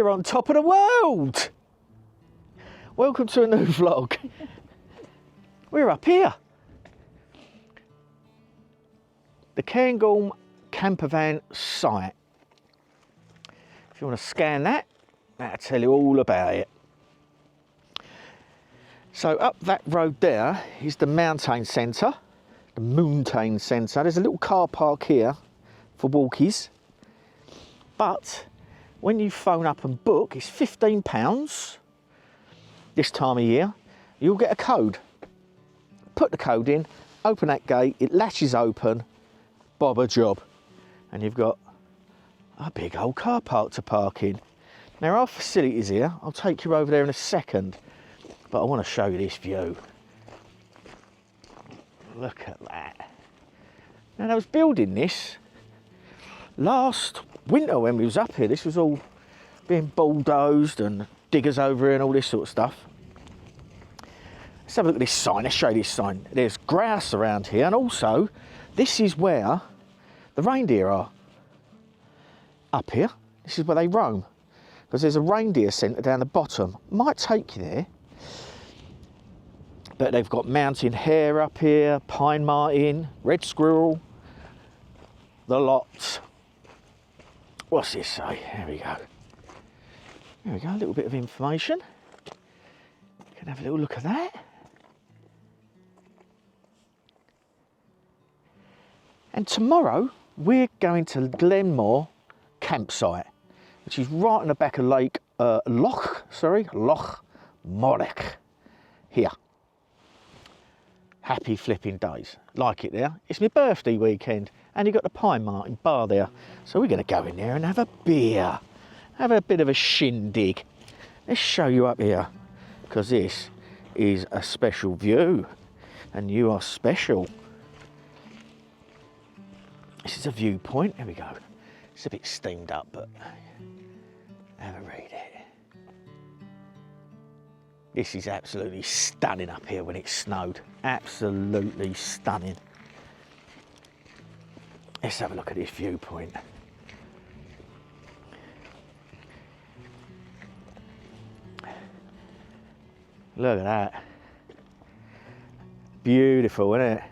We're on top of the world. Welcome to a new vlog. We're up here. The Cairngorm campervan site. If you want to scan that, that'll tell you all about it. So up that road there is the mountain centre, the mountain centre. There's a little car park here for walkies. But when you phone up and book, it's £15 this time of year. You'll get a code. Put the code in, open that gate, it latches open, bob a job. And you've got a big old car park to park in. Now our facilities here, I'll take you over there in a second, but I want to show you this view. Look at that. Now I was building this last winter when we was up here. This was all being bulldozed and diggers over here and all this sort of stuff. Let's have a look at this sign. Let's show you this sign. There's grass around here, and also this is where the reindeer are. Up here, this is where they roam, because there's a reindeer centre down the bottom. Might take you there, but they've got mountain hare up here, pine marten, red squirrel, the lot. What's this say? There we go. There we go, a little bit of information. You can have a little look at that. And tomorrow we're going to Glenmore Campsite, which is right on the back of Loch Morrick here. Happy flipping days. Like it there. It's my birthday weekend, and you've got the Pine Marten bar there. So we're going to go in there and have a beer. Have a bit of a shindig. Let's show you up here, because this is a special view, and you are special. This is a viewpoint. There we go. It's a bit steamed up, but have a read it. This is absolutely stunning up here when it snowed. Absolutely stunning. Let's have a look at this viewpoint. Look at that. Beautiful, isn't it?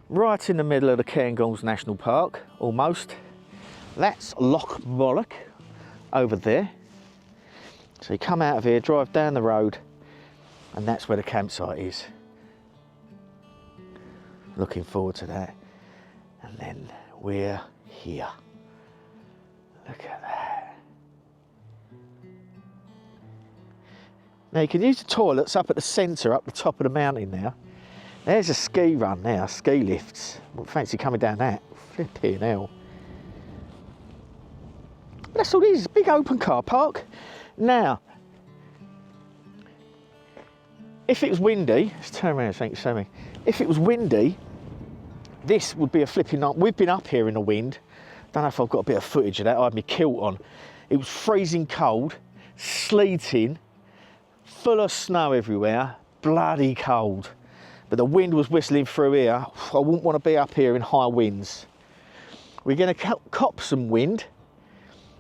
Right in the middle of the Cairngorms National Park, almost. That's Loch Morrick over there. So you come out of here, drive down the road, and that's where the campsite is. Looking forward to that. And then we're here. Look at that. Now you can use the toilets up at the centre, up the top of the mountain now. There's a ski run now, ski lifts. Well, fancy coming down that. Flipping hell. But that's all it is, big open car park. Now, if it was windy, let's turn around and thank you, Sammy. If it was windy, this would be a flipping night. We've been up here in the wind. Don't know if I've got a bit of footage of that. I had my kilt on. It was freezing cold, sleeting, full of snow everywhere, bloody cold. But the wind was whistling through here. I wouldn't want to be up here in high winds. We're going to cop some wind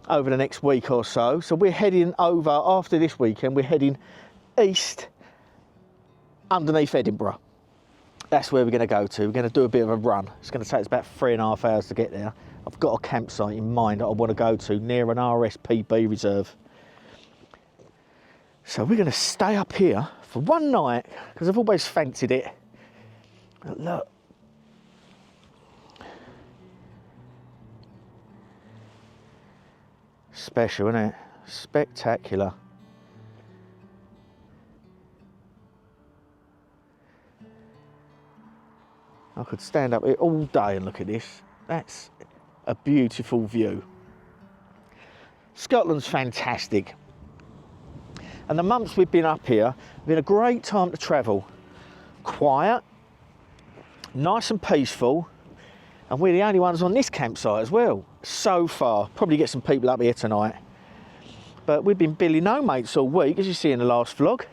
over the next week or so. So we're heading over, after this weekend, we're heading east underneath Edinburgh. That's where we're going to go to. We're going to do a bit of a run. It's going to take us about 3.5 hours to get there. I've got a campsite in mind that I want to go to near an RSPB reserve. So we're going to stay up here for one night, because I've always fancied it. But look. Special, isn't it? Spectacular. I could stand up here all day and look at this. That's a beautiful view. Scotland's fantastic. And the months we've been up here have been a great time to travel. Quiet, nice and peaceful, and we're the only ones on this campsite as well, so far. Probably get some people up here tonight. But we've been billy no mates all week, as you see in the last vlog.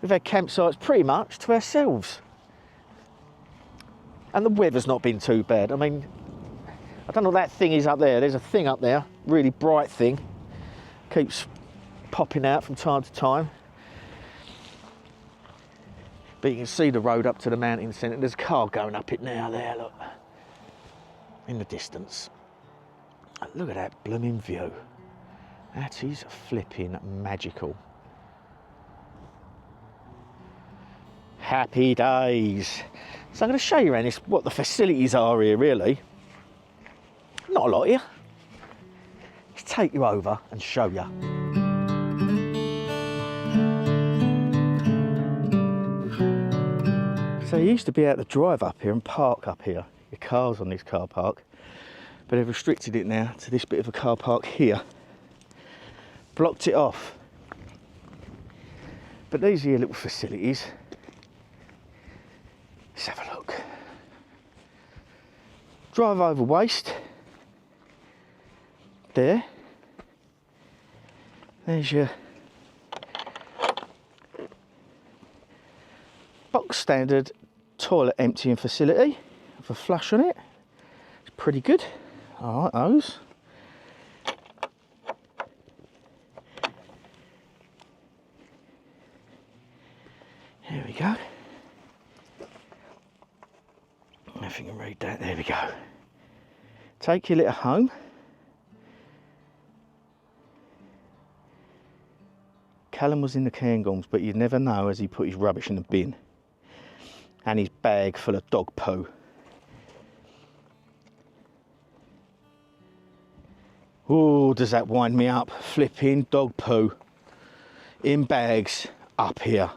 We've had campsites pretty much to ourselves. And the weather's not been too bad. I mean, I don't know what that thing is up there. There's a thing up there, really bright thing. Keeps popping out from time to time. But you can see the road up to the mountain centre. There's a car going up it now there, look. In the distance. Look at that blooming view. That is flipping magical. Happy days. So I'm going to show you around this, what the facilities are here really. Not a lot here. Let's take you over and show you. So you used to be able to drive up here and park up here, your cars on this car park, but they've restricted it now to this bit of a car park here. Blocked it off. But these are your little facilities. Let's have a look. Drive over waste. There. There's your box standard toilet emptying facility with a flush on it. It's pretty good. I like those. There we go. If you can read that, there we go. Take your litter home. Callum was in the Cairngorms, but you'd never know as he put his rubbish in the bin. And his bag full of dog poo. Oh, does that wind me up? Flipping dog poo in bags up here.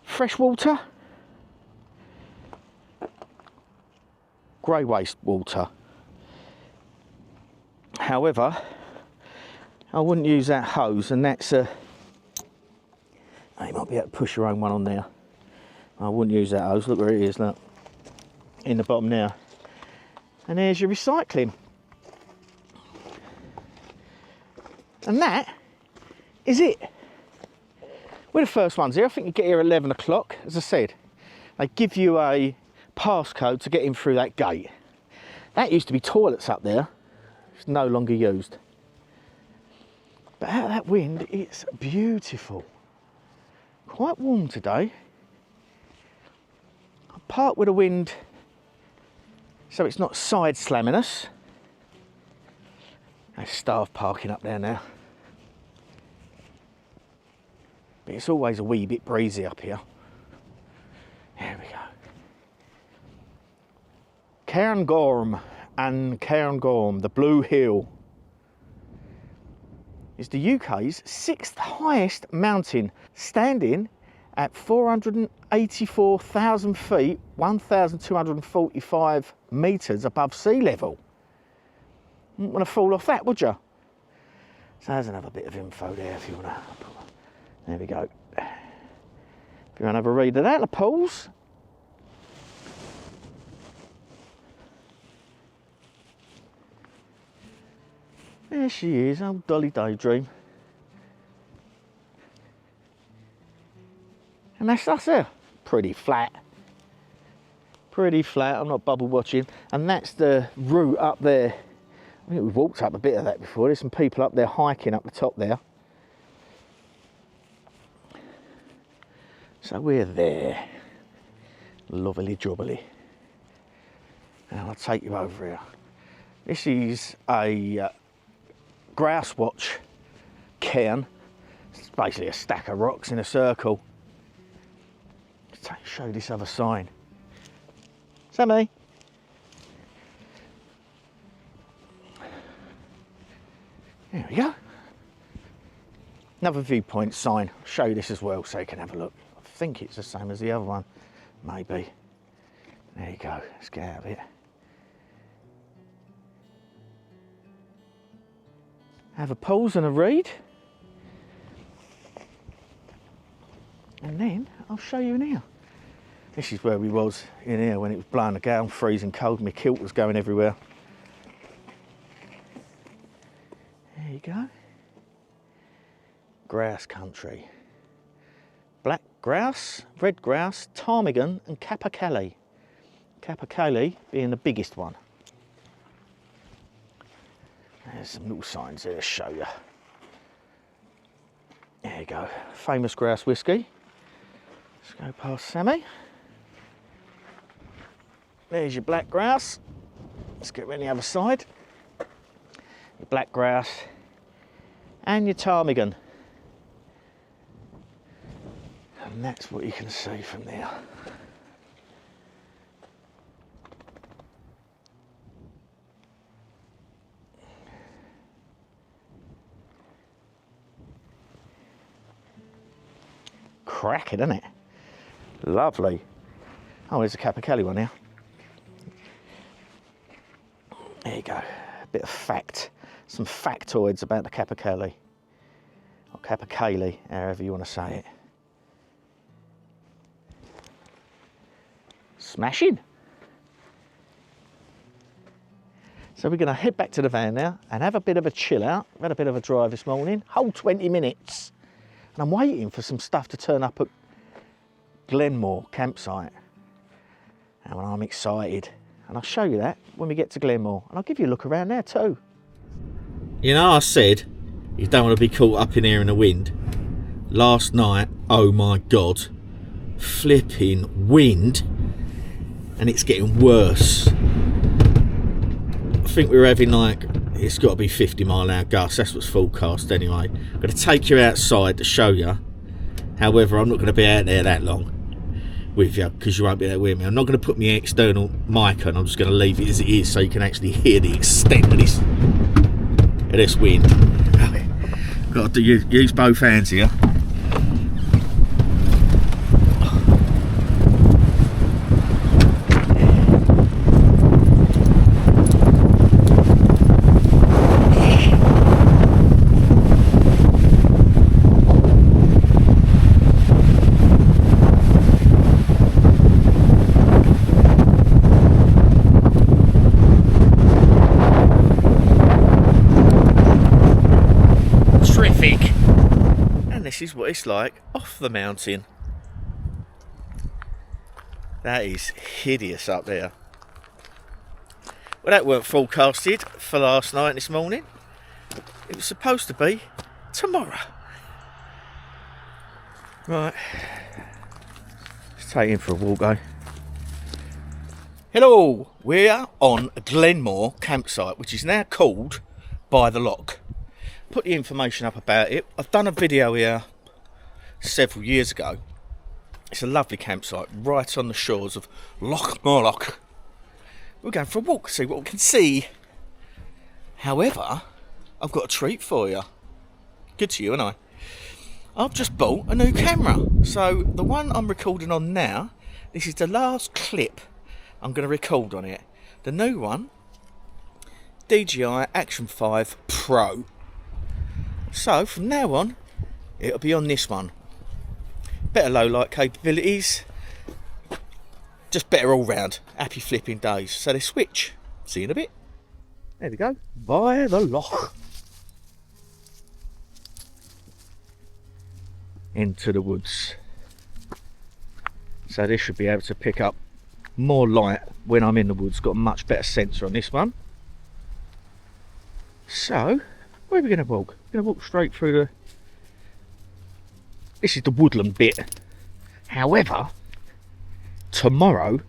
Fresh water. Grey waste water. However, I wouldn't use that hose, and that's a... You might be able to push your own one on there. I wouldn't use that hose. Look where it is, look. In the bottom now. And there's your recycling. And that is it. We're the first ones here. I think you get here at 11 o'clock. As I said, they give you a passcode to get in through that gate. That used to be toilets up there. It's no longer used. But out of that wind, it's beautiful. Quite warm today. I park with the wind so it's not side slamming us. There's staff parking up there now. But it's always a wee bit breezy up here. There we go. Cairngorm and Cairngorm, the Blue Hill, is the UK's 6th highest mountain, standing at 484,000 feet, 1,245 metres above sea level. You wouldn't want to fall off that, would you? So there's another bit of info there if you want to. There we go. If you want to have a read of that, the pools. There she is, old Dolly Daydream. And that's us there. Pretty flat. Pretty flat, I'm not bubble watching. And that's the route up there. I think we've walked up a bit of that before. There's some people up there hiking up the top there. So we're there. Lovely jubbly. Now I'll take you over here. This is a grouse watch cairn. It's basically a stack of rocks in a circle. Let's show this other sign. Sammy. There we go. Another viewpoint sign. I'll show you this as well so you can have a look. I think it's the same as the other one. Maybe. There you go. Let's get out of it. Have a pause and a read. And then I'll show you in here. This is where we was in here when it was blowing a gale, freezing cold, my kilt was going everywhere. There you go. Grouse country. Black grouse, red grouse, ptarmigan and capercaillie. Capercaillie being the biggest one. There's some little signs there to show you. There you go, famous grouse whiskey. Let's go past Sammy. There's your black grouse. Let's get around the other side. Your black grouse and your ptarmigan. And that's what you can see from there. Cracking, isn't it? Lovely. Oh, there's a capercaillie one now. There you go. A bit of fact, some factoids about the capercaillie, or capercaillie, however you want to say it. Smashing. So we're going to head back to the van now and have a bit of a chill out. We've had a bit of a drive this morning, whole 20 minutes. And I'm waiting for some stuff to turn up at Glenmore Campsite. And I'm excited. And I'll show you that when we get to Glenmore. And I'll give you a look around there too. You know, I said you don't want to be caught up in here in the wind. Last night, oh my God, flipping wind. And it's getting worse. I think we were having like, it's got to be 50-mile-an-hour gusts. That's what's forecast anyway. I'm going to take you outside to show you. However, I'm not going to be out there that long with you because you won't be there with me. I'm not going to put my external mic on. I'm just going to leave it as it is so you can actually hear the extent of this wind. Got to use both hands here. This is what it's like off the mountain. That is hideous up there. Well, that weren't forecasted for last night and this morning. It was supposed to be tomorrow. Right, let's take him for a walk, though. Hello, we're on Glenmore Campsite, which is now called By the Lock. Put the information up about it. I've done a video here several years ago. It's a lovely campsite right on the shores of Loch Morlock. We're going for a walk, see what we can see. However, I've got a treat for you. Good to you, ain't I? I've just bought a new camera. So the one I'm recording on now, this is the last clip I'm going to record on it. The new one, DJI Action 5 Pro. So from now on, it'll be on this one. Better low light capabilities, just better all round. Happy flipping days. So they switch. See you in a bit. There we go. By the loch. Into the woods. So this should be able to pick up more light when I'm in the woods. Got a much better sensor on this one. So where are we going to walk? We're going to walk straight through the... This is the woodland bit. However, tomorrow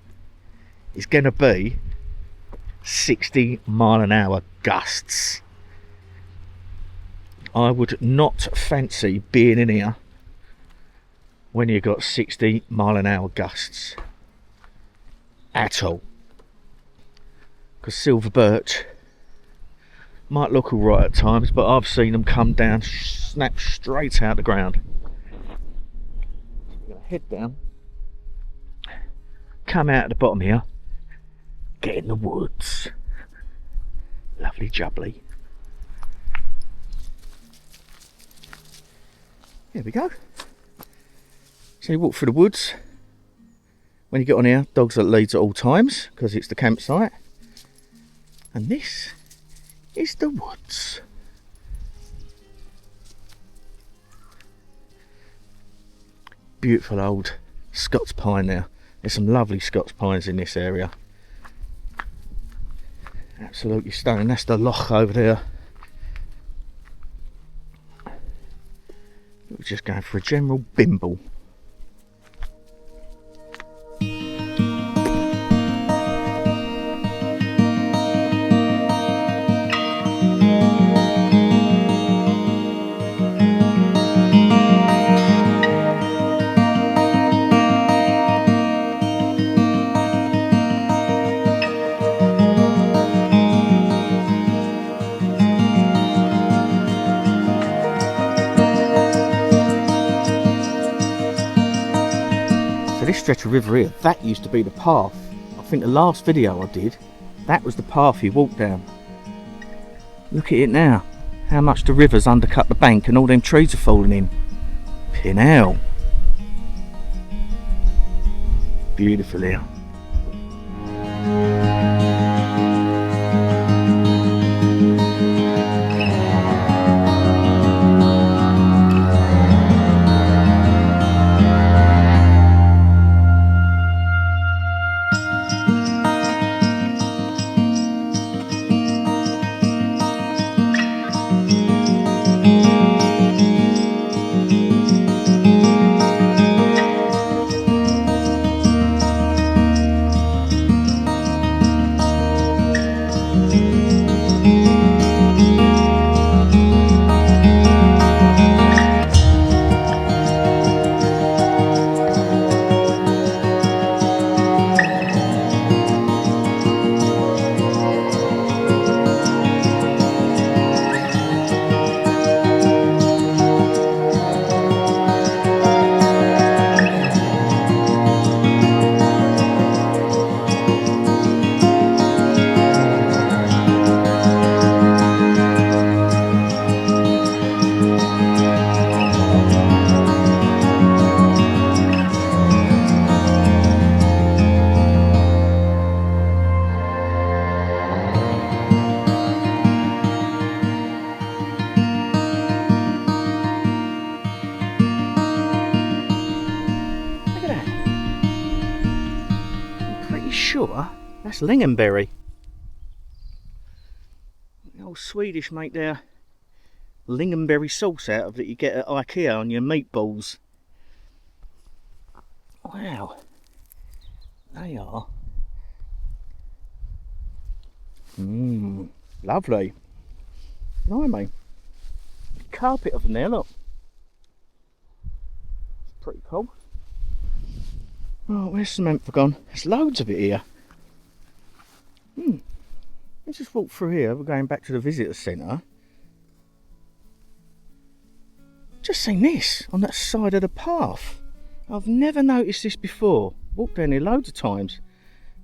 is going to be 60-mile-an-hour gusts. I would not fancy being in here when you've got 60-mile-an-hour gusts. At all. Because silver birch might look alright at times, but I've seen them come down, snap straight out the ground. We're going to head down, come out at the bottom here, get in the woods. Lovely jubbly. Here we go. So you walk through the woods. When you get on here, dogs at leads at all times, because it's the campsite. And this is the woods. Beautiful old Scots pine there. There's some lovely Scots pines in this area. Absolutely stunning. That's the loch over there. We're just going for a general bimble. This stretch of river here, that used to be the path. I think the last video I did, that was the path he walked down. Look at it now, how much the river's undercut the bank and all them trees are falling in. Pin hell. Beautiful here. Sure, that's Lingan Berry. The old Swedish make their Lingan Berry sauce out of that you get at IKEA on your meatballs. Wow, they are. Lovely. Blimey. Carpet of them there, look. It's pretty cool. Right, where's cement for gone? There's loads of it here. Let's just walk through here. We're going back to the visitor centre. Just seen this on that side of the path. I've never noticed this before. Walked down here loads of times.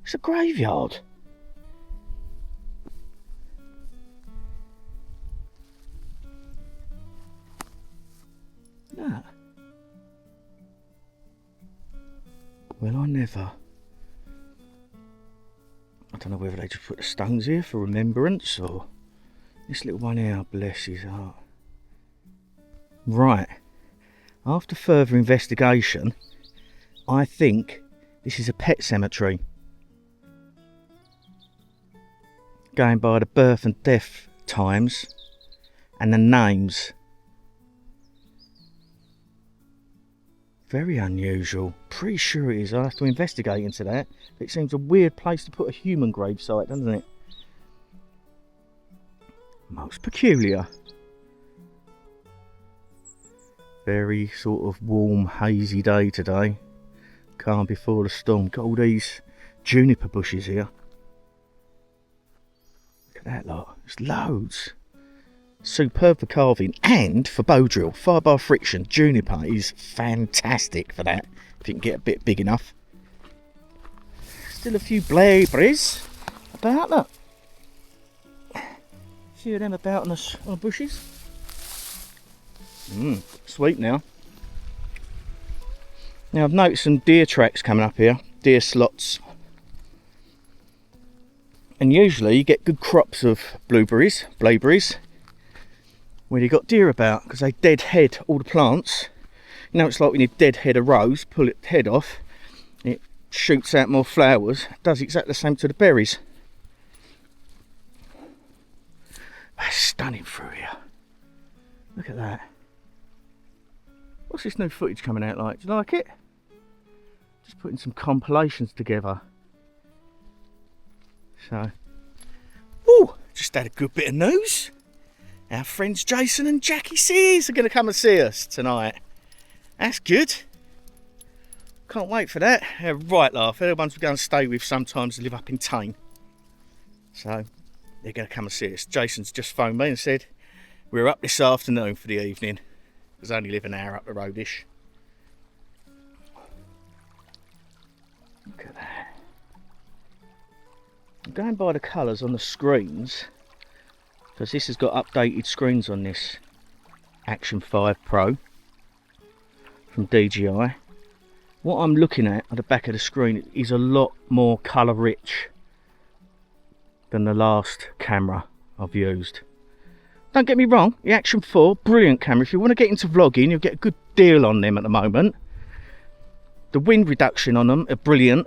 It's a graveyard. Look. Well, I never. I don't know whether they just put the stones here for remembrance or this little one here, bless his heart. Right, after further investigation, I think this is a pet cemetery. Going by the birth and death times and the names. Very unusual. Pretty sure it is. I'll have to investigate into that. It seems a weird place to put a human gravesite, doesn't it? Most peculiar. Very sort of warm, hazy day today. Calm before the storm. Got all these juniper bushes here. Look at that lot. There's loads. Superb for carving and for bow drill. 5-bar friction. Juniper is fantastic for that, if you can get a bit big enough. Still a few blaeberries about, look. A few of them about on the bushes. Sweet now. Now I've noticed some deer tracks coming up here. Deer slots. And usually you get good crops of blaeberries, when you got deer about, because they deadhead all the plants. You know, it's like when you deadhead a rose, pull its head off, it shoots out more flowers. It does exactly the same to the berries. That's stunning through here. Look at that. What's this new footage coming out like? Do you like it? Just putting some compilations together. So, oh, just had a good bit of news. Our friends Jason and Jackie Sears are going to come and see us tonight. That's good. Can't wait for that. Right, laugh. They're the ones we're going to stay with sometimes, live up in Tame. So, they're going to come and see us. Jason's just phoned me and said, we're up this afternoon for the evening. Because I only live an hour up the road-ish. Look at that. I'm going by the colours on the screens. Because this has got updated screens on this Action 5 Pro from DJI. What I'm looking at the back of the screen is a lot more colour rich than the last camera I've used. Don't get me wrong, the Action 4, brilliant camera. If you want to get into vlogging, you'll get a good deal on them at the moment. The wind reduction on them are brilliant.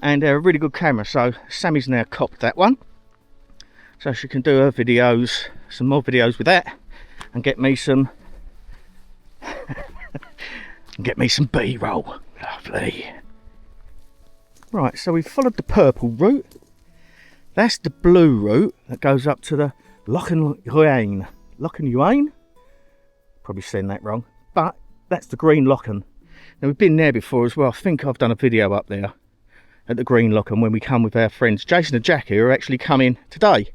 And they're a really good camera, so Sammy's now copped that one. So she can do her videos, some more videos with that, and get me some B-roll. Lovely. Right, so we've followed the purple route. That's the blue route that goes up to the Lochen. Probably saying that wrong, but that's the Green Lochen. Now we've been there before as well. I think I've done a video up there at the Green Lochen when we come with our friends Jason and Jackie, who are actually coming today.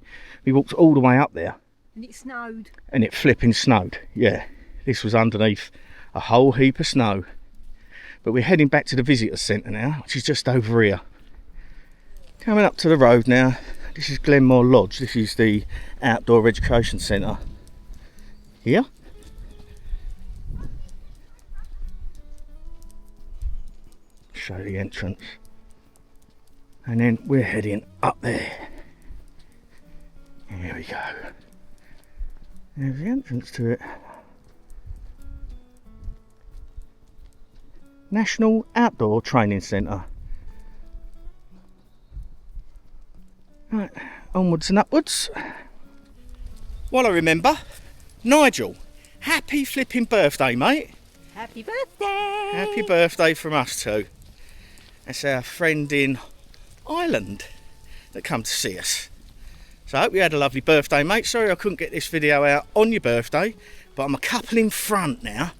We walked all the way up there. And it snowed. And it flipping snowed, yeah. This was underneath a whole heap of snow. But we're heading back to the visitor centre now, which is just over here. Coming up to the road now. This is Glenmore Lodge. This is the outdoor education centre here. Show the entrance. And then we're heading up there. Here we go. There's the entrance to it. National Outdoor Training Centre. Right, onwards and upwards. Well, I remember, Nigel, happy flipping birthday, mate. Happy birthday! Happy birthday from us too. That's our friend in Ireland that come to see us. So I hope you had a lovely birthday, mate. Sorry I couldn't get this video out on your birthday, but I'm a couple in front now.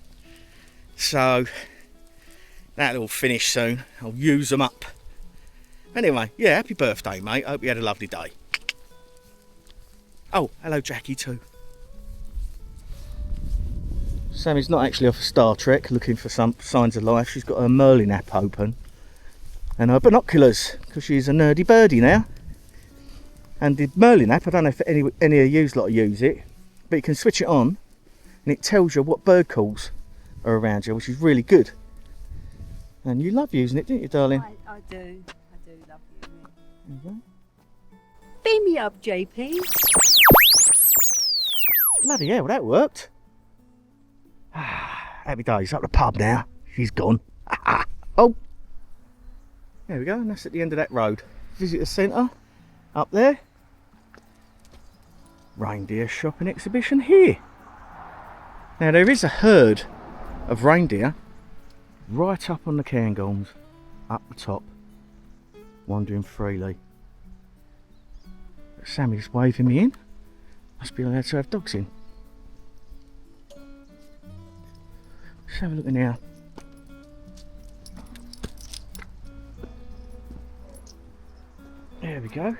So that'll all finish soon. I'll use them up. Anyway, yeah, happy birthday, mate. I hope you had a lovely day. Oh, hello Jackie too. Sammy's not actually off of Star Trek looking for some signs of life. She's got her Merlin app open. And her binoculars, because she's a nerdy birdie now. And the Merlin app, I don't know if any of you lot use it, but you can switch it on and it tells you what bird calls are around you, which is really good. And you love using it, don't you, darling? I do love using it. Beam me up, JP. Bloody hell, that worked. Happy days, up the pub now. She's gone. Oh, there we go, and that's at the end of that road. Visitor centre, up there. Reindeer Shopping exhibition here. Now there is a herd of reindeer right up on the Cairngorms, up the top, wandering freely. But Sammy's waving me in. Must be allowed to have dogs in. Let's have a look in here. There we go.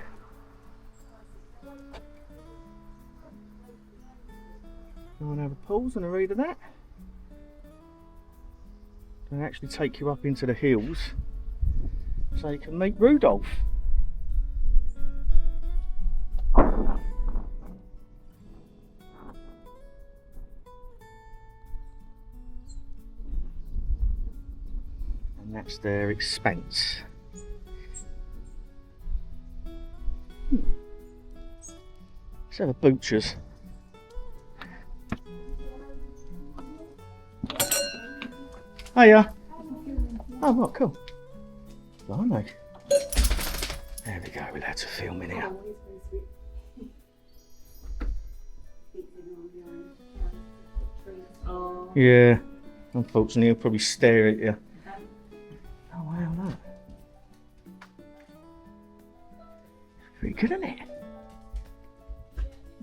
You want to have a pause and a read of that? They actually take you up into the hills so you can meet Rudolph. And that's their expense. Let's have a butcher's. Hiya. Oh, right, cool. Blimey. There we go, we'll have to film in here. Yeah, unfortunately he'll probably stare at you. Oh wow, look. Pretty good, isn't it?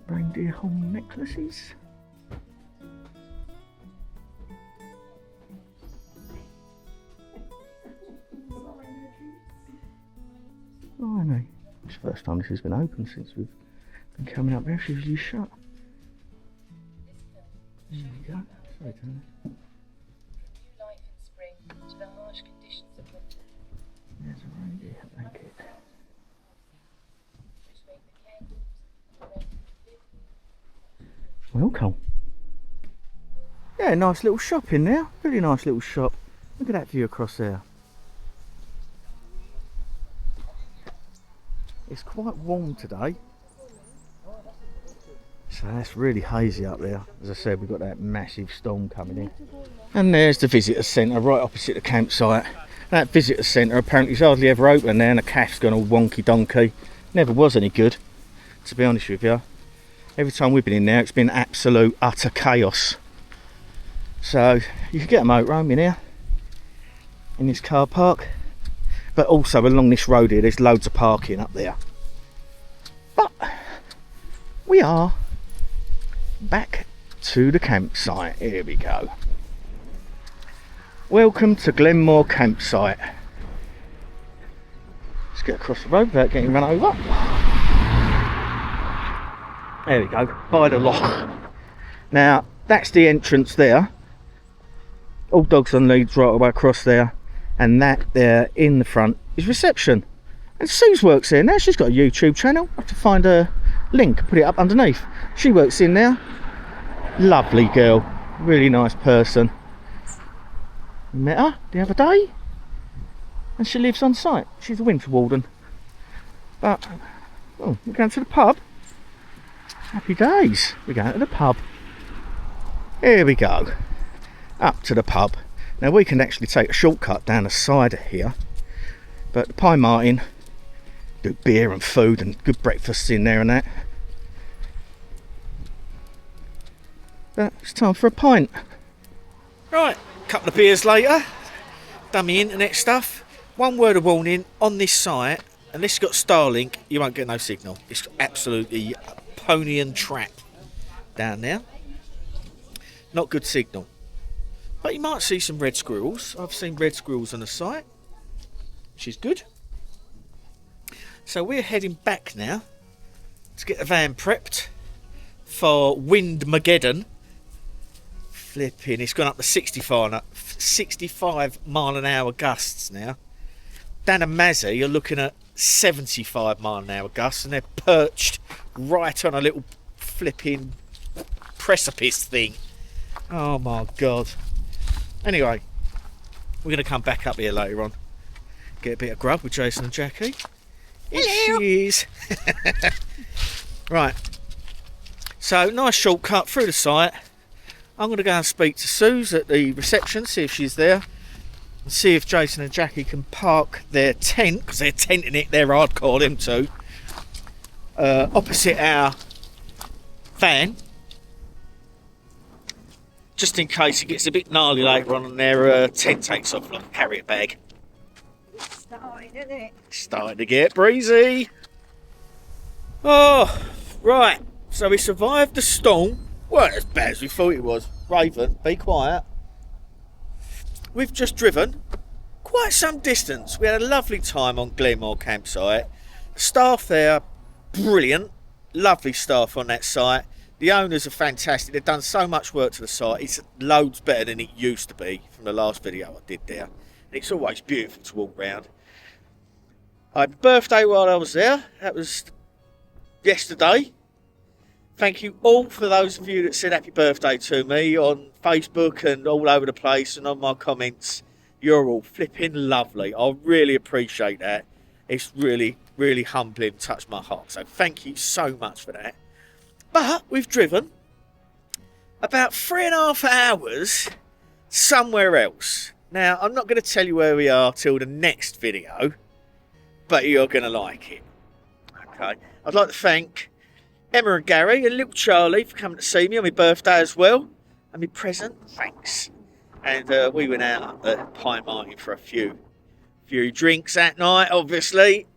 Reindeer home necklaces. Blimey. It's the first time this has been open since we've been coming up here. It's usually shut. There we go. Sorry, Tony. Life in spring to the harsh conditions of winter. There's a reindeer blanket. Which make the cairngorms Welcome. Yeah, nice little shop in there. Really nice little shop. Look at that view across there. It's quite warm today. So that's really hazy up there. As I said, we've got that massive storm coming in. And there's the visitor centre right opposite the campsite. That visitor centre apparently is hardly ever open there, and the cafe's gone all wonky donkey. Never was any good, to be honest with you. Every time we've been in there, it's been absolute utter chaos. So you can get a motorhome in here, in this car park, but also along this road here, there's loads of parking up there. But we are back to the campsite. Here we go. Welcome to Glenmore Campsite. Let's get across the road without getting run over. There we go, by the lock. Now, that's the entrance there. All dogs on leads right away across there. And that there in the front is reception. And Suze works in there. She's got a YouTube channel. I have to find a link, put it up underneath. She works in there. Lovely girl, really nice person. Met her the other day, and she lives on site. She's a winter warden. But oh, we're going to the pub. Happy days. We're going to the pub. Here we go. Up to the pub. Now we can actually take a shortcut down the side of here, but the Pie Martin do beer and food and good breakfasts in there and that. But it's time for a pint. Right, a couple of beers later, done me internet stuff. One word of warning, on this site, unless you've got Starlink, you won't get no signal. It's absolutely a pony and trap down there. Not good signal. But you might see some red squirrels. I've seen red squirrels on the site, which is good. So we're heading back now to get the van prepped for Windmageddon. Flipping, it's gone up to 65 mile an hour gusts now. Down to Mazzy, you're looking at 75 mile an hour gusts, and they're perched right on a little flipping precipice thing. Oh my god. Anyway, we're going to come back up here later on, get a bit of grub with Jason and Jackie. Here she is. Right, so nice shortcut through the site. I'm going to go and speak to Suze at the reception, see if she's there, and see if Jason and Jackie can park their tent, because they're tenting it, they're hardcore, them two, opposite our van. Just in case it gets a bit gnarly later on and their tent takes off like a carrier bag. Starting, isn't it? Starting to get breezy. Oh, right. So we survived the storm. Weren't as bad as we thought it was. Raven, be quiet. We've just driven quite some distance. We had a lovely time on Glenmore Campsite. The staff there, brilliant. Lovely staff on that site. The owners are fantastic. They've done so much work to the site. It's loads better than it used to be from the last video I did there. And it's always beautiful to walk around. I had a birthday while I was there. That was yesterday. Thank you all for those of you that said happy birthday to me on Facebook and all over the place and on my comments. You're all flipping lovely. I really appreciate that. It's really, really humbling, touched my heart. So thank you so much for that. But we've driven about 3.5 hours somewhere else. Now, I'm not going to tell you where we are till the next video, but you're going to like it. Okay. I'd like to thank Emma and Gary and little Charlie for coming to see me on my birthday as well. and my present, thanks. And we went out at the Pine Martin for a few drinks that night, obviously.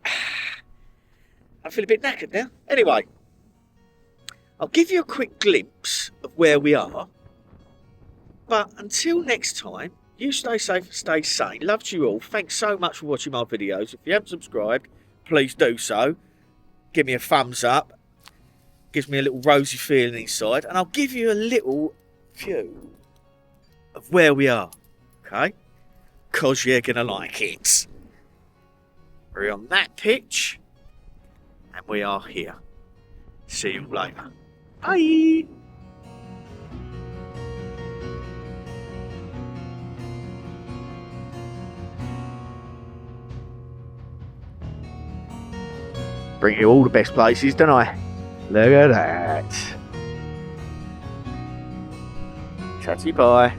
I feel a bit knackered now. Anyway, I'll give you a quick glimpse of where we are. But until next time, you stay safe and stay sane. Love to you all. Thanks so much for watching my videos. If you haven't subscribed, please do so. Give me a thumbs up. Gives me a little rosy feeling inside. And I'll give you a little view of where we are. Okay? Because you're going to like it. We're on that pitch. And we are here. See you later. Bye. Bring you all the best places, don't I? Look at that. Tatty bye.